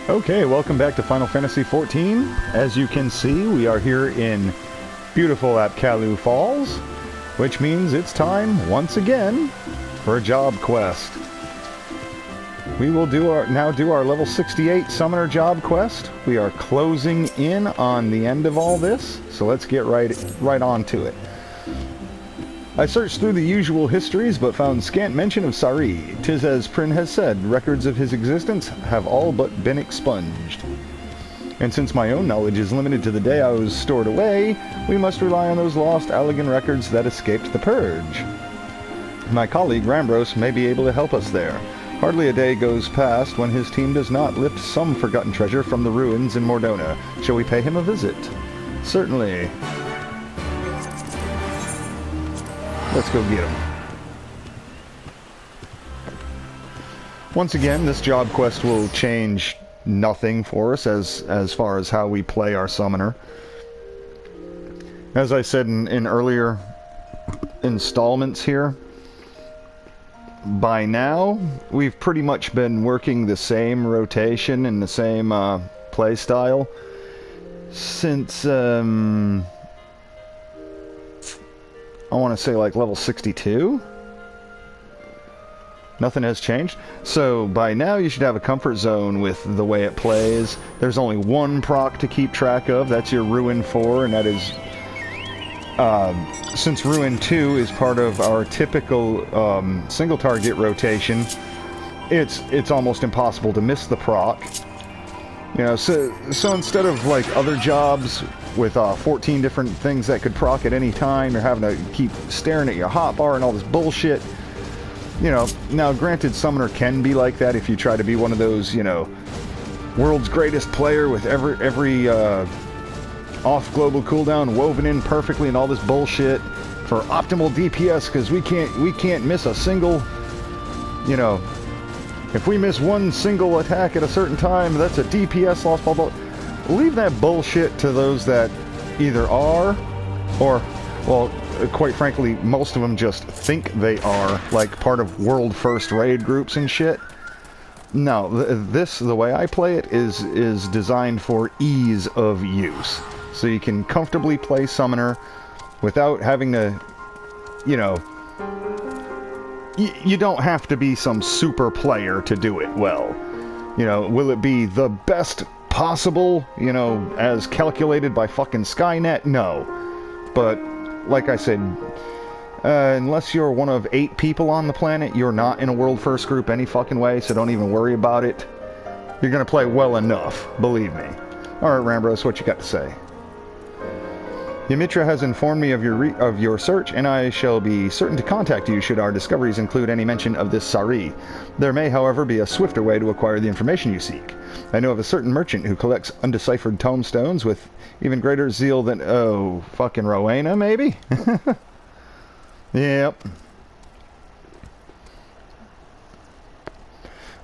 Okay, welcome back to Final Fantasy XIV. As you can see, we are here in beautiful Apkalu Falls, which means it's time, once again, for a job quest. We will now do our level 68 Summoner job quest. We are closing in on the end of all this, so let's get right on to it. I searched through the usual histories, but found scant mention of Sari. 'Tis as Prin has said, records of his existence have all but been expunged. And since my own knowledge is limited to the day I was stored away, we must rely on those lost Allegan records that escaped the Purge. My colleague Rambros may be able to help us there. Hardly a day goes past when his team does not lift some forgotten treasure from the ruins in Mordona. Shall we pay him a visit? Certainly. Let's go get him. Once again, this job quest will change nothing for us as far as how we play our summoner. As I said in earlier installments here, by now we've pretty much been working the same rotation and the same play style since I want to say like level 62. Nothing has changed. So by now you should have a comfort zone with the way it plays. There's only one proc to keep track of. That's your Ruin 4, and that is since Ruin 2 is part of our typical single target rotation, it's almost impossible to miss the proc. You know, so instead of like other jobs with 14 different things that could proc at any time, you're having to keep staring at your hotbar and all this bullshit. You know, now granted, Summoner can be like that if you try to be one of those, you know, world's greatest player with every off global cooldown woven in perfectly and all this bullshit for optimal DPS, because we can't miss a single, you know, if we miss one single attack at a certain time, that's a DPS loss, blah, blah. Leave that bullshit to those that either are, or, well, quite frankly, most of them just think they are, like part of world first raid groups and shit. No, the way I play it is designed for ease of use. So you can comfortably play Summoner without having to, you know, you don't have to be some super player to do it well. You know, will it be the best possible, you know, as calculated by fucking Skynet? No. But, like I said, unless you're one of 8 people on the planet, you're not in a world first group any fucking way, so don't even worry about it. You're gonna play well enough, believe me. Alright, Rambros, what you got to say? Ymitra has informed me of your search, and I shall be certain to contact you should our discoveries include any mention of this Sari. There may, however, be a swifter way to acquire the information you seek. I know of a certain merchant who collects undeciphered tomestones with even greater zeal than, oh, fucking Rowena, maybe? Yep.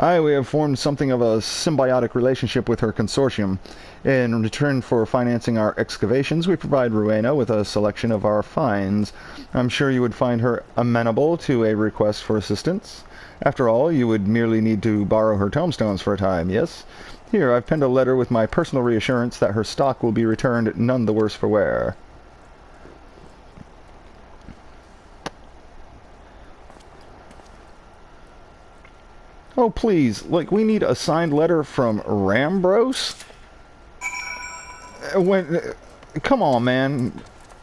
We have formed something of a symbiotic relationship with her consortium. In return for financing our excavations, we provide Rowena with a selection of our finds. I'm sure you would find her amenable to a request for assistance. After all, you would merely need to borrow her tomestones for a time, yes? Here, I've penned a letter with my personal reassurance that her stock will be returned none the worse for wear. Oh, please, like, we need a signed letter from Rambros? Come on, man.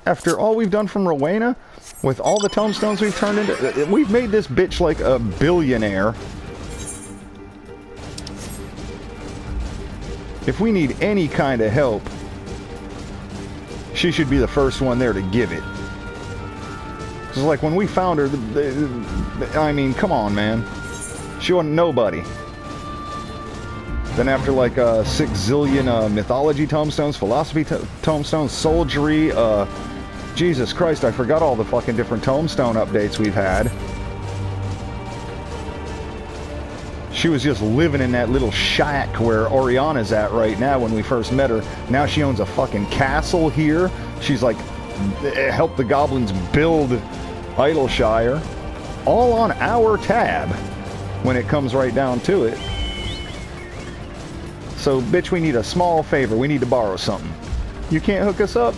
After all we've done from Rowena, with all the tomestones we've turned into, we've made this bitch like a billionaire. If we need any kind of help, she should be the first one there to give it. Because, like, when we found her, I mean, come on, man. She wasn't nobody. Then after like 6 zillion mythology tomestones, philosophy tomestones, soldiery, Jesus Christ, I forgot all the fucking different tomestone updates we've had. She was just living in that little shack where Oriana's at right now when we first met her. Now she owns a fucking castle here. She's like, helped the goblins build Idleshire. All on our tab when it comes right down to it. So, bitch, we need a small favor. We need to borrow something. You can't hook us up?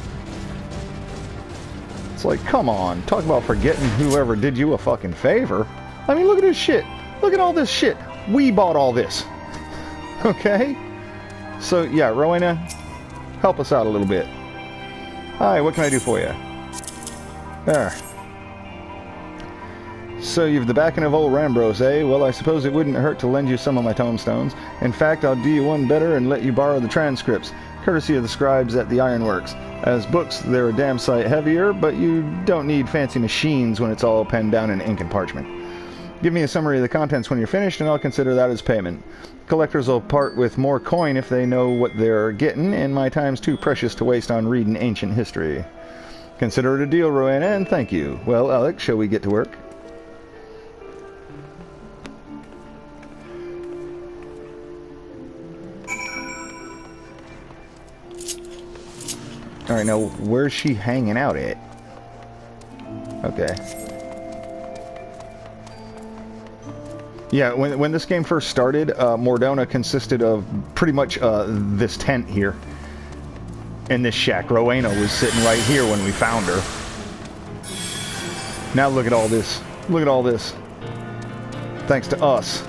It's like, come on. Talk about forgetting whoever did you a fucking favor. I mean, look at this shit. Look at all this shit. We bought all this. Okay? So, yeah, Rowena, help us out a little bit. Hi, what can I do for you? There. So you've the backing of old Rambros, eh? Well, I suppose it wouldn't hurt to lend you some of my tomestones. In fact, I'll do you one better and let you borrow the transcripts, courtesy of the scribes at the Ironworks. As books, they're a damn sight heavier, but you don't need fancy machines when it's all penned down in ink and parchment. Give me a summary of the contents when you're finished, and I'll consider that as payment. Collectors will part with more coin if they know what they're getting, and my time's too precious to waste on reading ancient history. Consider it a deal, Rowena, and thank you. Well, Alex, shall we get to work? Alright, now, where's she hanging out at? Okay. Yeah, when this game first started, Mordona consisted of pretty much this tent here. And this shack. Rowena was sitting right here when we found her. Now look at all this. Look at all this. Thanks to us.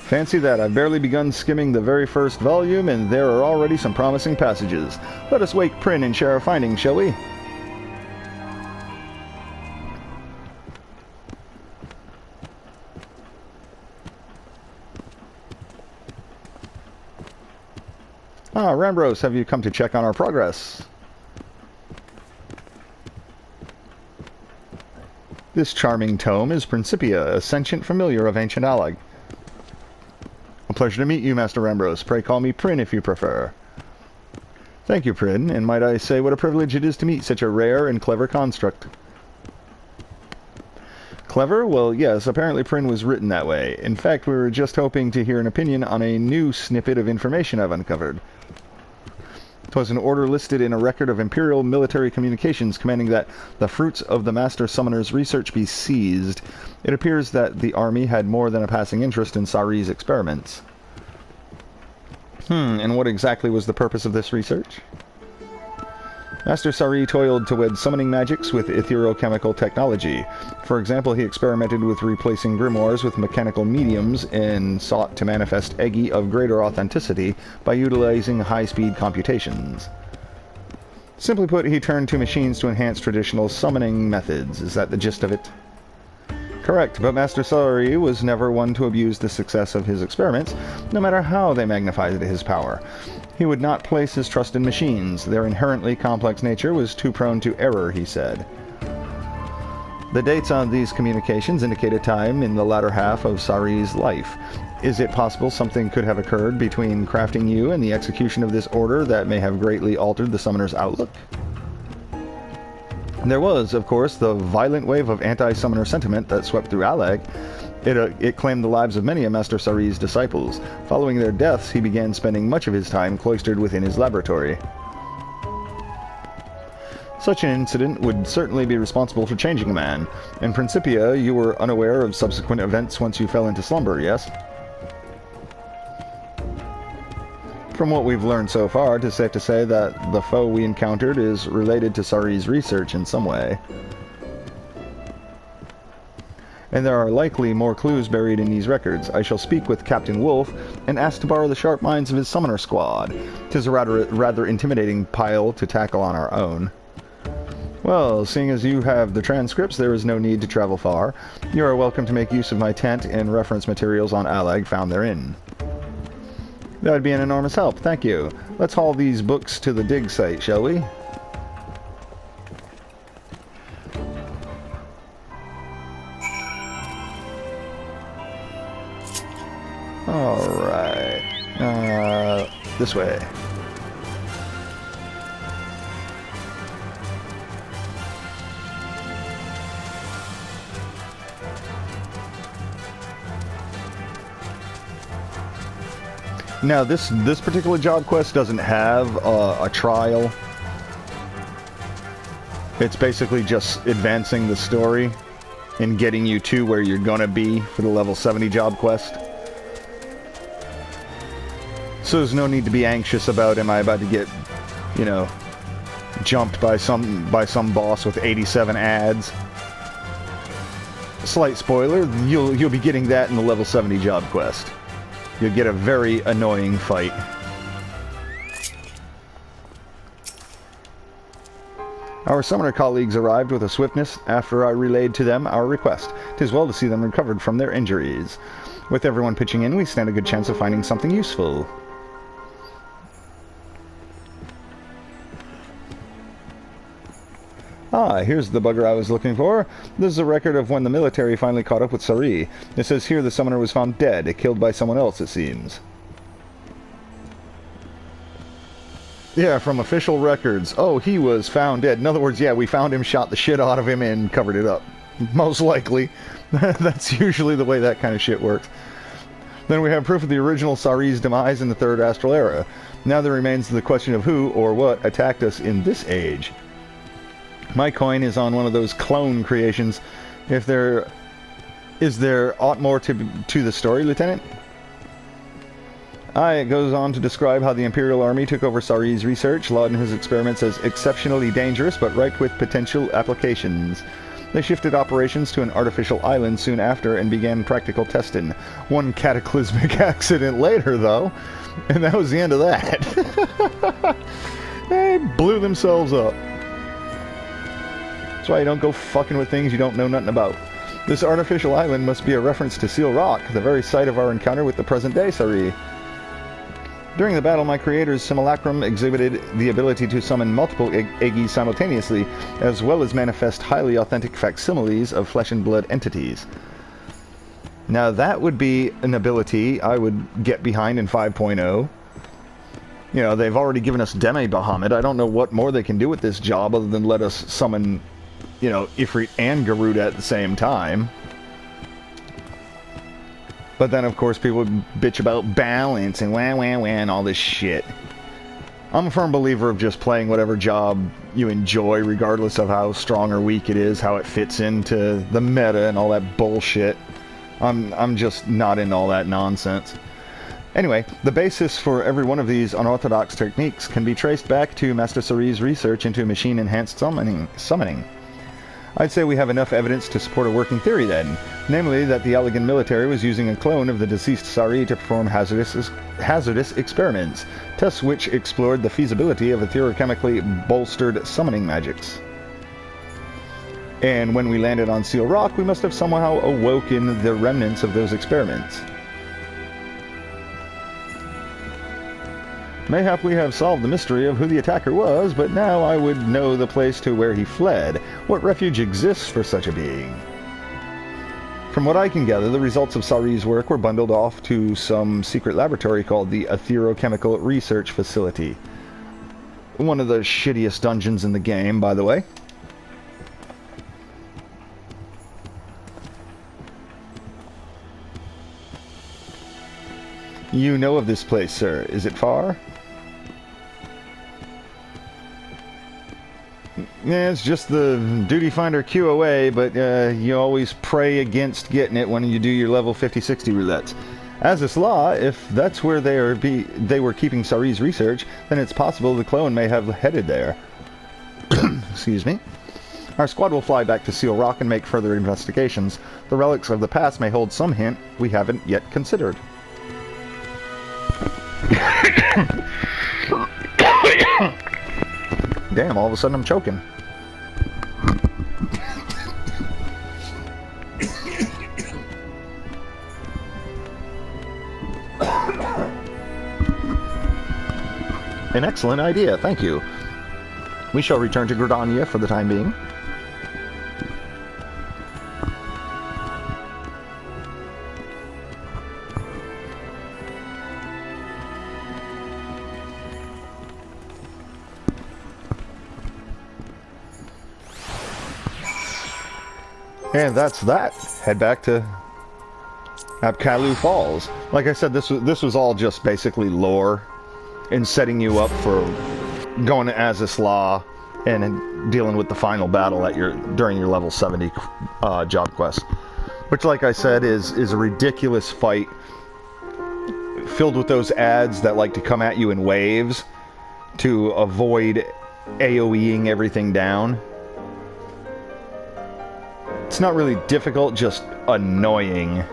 Fancy that, I've barely begun skimming the very first volume, and there are already some promising passages. Let us wake Prin and share our findings, shall we? Ah, Rambros, have you come to check on our progress? This charming tome is Principia, a sentient familiar of ancient Allag. A pleasure to meet you, Master Rambros. Pray call me Prin if you prefer. Thank you, Prin, and might I say what a privilege it is to meet such a rare and clever construct. Clever? Well, yes, apparently Prin was written that way. In fact, we were just hoping to hear an opinion on a new snippet of information I've uncovered. 'Twas an order listed in a record of Imperial military communications commanding that the fruits of the Master Summoner's research be seized. It appears that the army had more than a passing interest in Sari's experiments. And what exactly was the purpose of this research? Master Sari toiled to wed summoning magics with etherochemical technology. For example, he experimented with replacing grimoires with mechanical mediums and sought to manifest Egi of greater authenticity by utilizing high-speed computations. Simply put, he turned to machines to enhance traditional summoning methods. Is that the gist of it? Correct, but Master Sari was never one to abuse the success of his experiments, no matter how they magnified his power. He would not place his trust in machines. Their inherently complex nature was too prone to error, he said. The dates on these communications indicate a time in the latter half of Sari's life. Is it possible something could have occurred between crafting you and the execution of this order that may have greatly altered the summoner's outlook? There was, of course, the violent wave of anti-summoner sentiment that swept through Allag. It claimed the lives of many of Master Sari's disciples. Following their deaths, he began spending much of his time cloistered within his laboratory. Such an incident would certainly be responsible for changing a man. In Principia, you were unaware of subsequent events once you fell into slumber, yes? From what we've learned so far, it is safe to say that the foe we encountered is related to Sari's research in some way. And there are likely more clues buried in these records. I shall speak with Captain Wolf and ask to borrow the sharp minds of his summoner squad. 'Tis a rather intimidating pile to tackle on our own. Well, seeing as you have the transcripts, there is no need to travel far. You are welcome to make use of my tent and reference materials on Allag found therein. That would be an enormous help, thank you. Let's haul these books to the dig site, shall we? Alright. This way. Now, this particular job quest doesn't have a trial It's basically just advancing the story and getting you to where you're gonna be for the level 70 job quest. So there's no need to be anxious about, am I about to get, you know, jumped by some boss with 87 ads. Slight spoiler, you'll be getting that in the level 70 job quest. You'll get a very annoying fight. Our summoner colleagues arrived with a swiftness after I relayed to them our request. 'Tis well to see them recovered from their injuries. With everyone pitching in, we stand a good chance of finding something useful. Ah, here's the bugger I was looking for. This is a record of when the military finally caught up with Sari. It says here the summoner was found dead, killed by someone else, it seems. Yeah, from official records. Oh, he was found dead. In other words, yeah, we found him, shot the shit out of him, and covered it up. Most likely. That's usually the way that kind of shit works. Then we have proof of the original Sari's demise in the Third Astral Era. Now there remains the question of who or what attacked us in this age. My coin is on one of those clone creations. Is there aught more to the story, Lieutenant? It goes on to describe how the Imperial Army took over Sari's research, lauding his experiments as exceptionally dangerous but ripe with potential applications. They shifted operations to an artificial island soon after and began practical testing. One cataclysmic accident later, though, and that was the end of that. They blew themselves up. That's why you don't go fucking with things you don't know nothing about. This artificial island must be a reference to Seal Rock, the very site of our encounter with the present-day Sari. During the battle, my creator's simulacrum exhibited the ability to summon multiple Eggies simultaneously, as well as manifest highly authentic facsimiles of flesh and blood entities. Now that would be an ability I would get behind in 5.0. You know, they've already given us Deme Bahamut. I don't know what more they can do with this job other than let us summon, you know, Ifrit and Garuda at the same time. But then, of course, people bitch about balance and wah, wah, wah, and all this shit. I'm a firm believer of just playing whatever job you enjoy, regardless of how strong or weak it is, how it fits into the meta and all that bullshit. I'm just not into all that nonsense. Anyway, the basis for every one of these unorthodox techniques can be traced back to Master Sari's research into machine-enhanced summoning. I'd say we have enough evidence to support a working theory then, namely that the Elegant military was using a clone of the deceased Sari to perform hazardous experiments, tests which explored the feasibility of etherochemically bolstered summoning magics. And when we landed on Seal Rock, we must have somehow awoken the remnants of those experiments. Mayhap we have solved the mystery of who the attacker was, but now I would know the place to where he fled. What refuge exists for such a being? From what I can gather, the results of Sari's work were bundled off to some secret laboratory called the Etherochemical Research Facility. One of the shittiest dungeons in the game, by the way. You know of this place, sir. Is it far? Yeah, it's just the Duty Finder QOA, but you always pray against getting it when you do your level 50-60 roulettes. As is law, if that's where they were keeping Sari's research, then it's possible the clone may have headed there. Excuse me. Our squad will fly back to Seal Rock and make further investigations. The relics of the past may hold some hint we haven't yet considered. Damn, all of a sudden I'm choking. An excellent idea, thank you. We shall return to Gridania for the time being. And that's that. Head back to Apkalu Falls. Like I said, this was all just basically lore and setting you up for going to Azis Law and dealing with the final battle at during your level 70 job quest. Which, like I said, is a ridiculous fight filled with those ads that like to come at you in waves to avoid AoEing everything down. It's not really difficult, just annoying.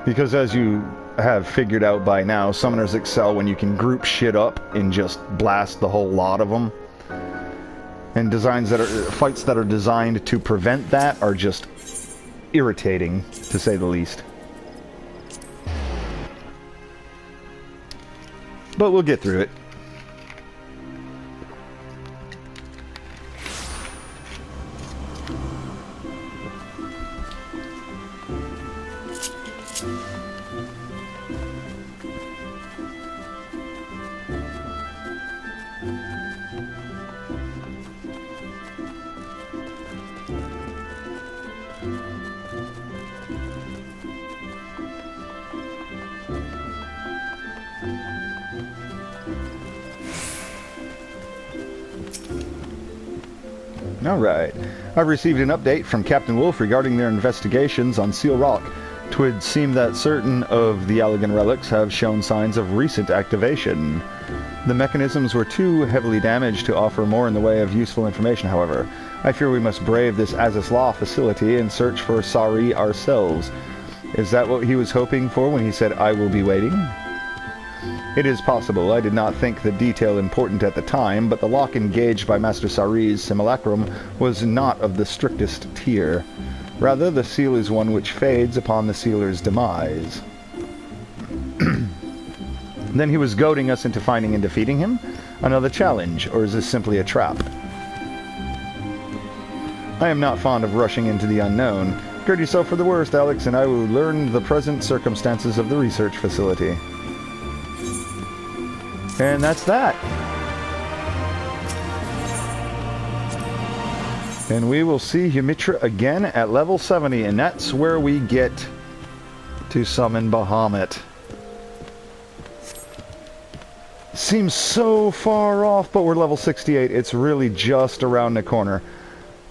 Because as you have figured out by now, summoners excel when you can group shit up and just blast the whole lot of them. And fights that are designed to prevent that are just irritating, to say the least. But we'll get through it. Alright. I've received an update from Captain Wolf regarding their investigations on Seal Rock. Twould seem that certain of the Allegan relics have shown signs of recent activation. The mechanisms were too heavily damaged to offer more in the way of useful information, however. I fear we must brave this Azus Law facility and search for Sari ourselves. Is that what he was hoping for when he said, "I will be waiting"? It is possible. I did not think the detail important at the time, but the lock engaged by Master Sari's simulacrum was not of the strictest tier. Rather, the seal is one which fades upon the sealer's demise. Then he was goading us into finding and defeating him? Another challenge, or is this simply a trap? I am not fond of rushing into the unknown. Gird yourself for the worst, Alex, and I will learn the present circumstances of the research facility. And that's that. And we will see Humitra again at level 70, and that's where we get to summon Bahamut. Seems so far off, but we're level 68. It's really just around the corner.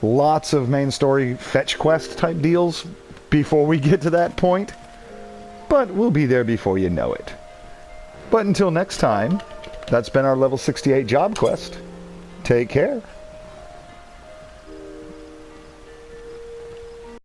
Lots of main story fetch quest type deals before we get to that point. But we'll be there before you know it. But until next time, that's been our level 68 job quest. Take care.